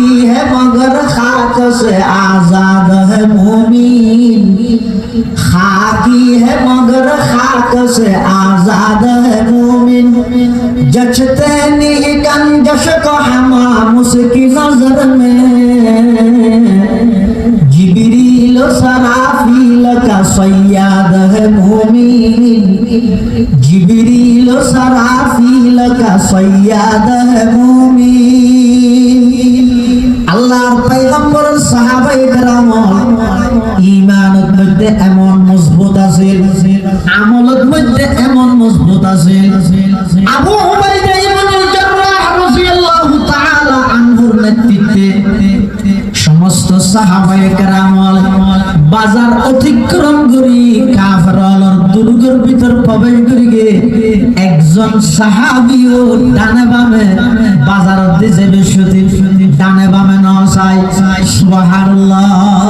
खाकी है मगर खाक से आजाद है मोमीन, खाकी है मगर खाक से आजाद है मोमीन। जचते नहीं गंजश को हमाम उसकी नजर में, जिब्रील सराफील का सैयाद है मोमीन, जिब्रील सराफील का सैयाद है मोमीन। আল্লাহর পয়গম্বর সাহাবায়ে কেরাম ঈমানের মধ্যে এমন মজবুত আছে, আমলের মধ্যে এমন মজবুত আছে। আবু উবাইদা ইবনে জাররাহ রাদিয়াল্লাহু তাআলা আনহুর নেতৃত্বে সমস্ত সাহাবায়ে কেরাম বাজার অতিক্রম করি কাফেরদের দুর্গের ভিতর প্রবেশ করি গে একজন সাহাবীও ডানে বামে বাজার দিছে বেশি ডানে বামে নসাই সুবহানাল্লাহ।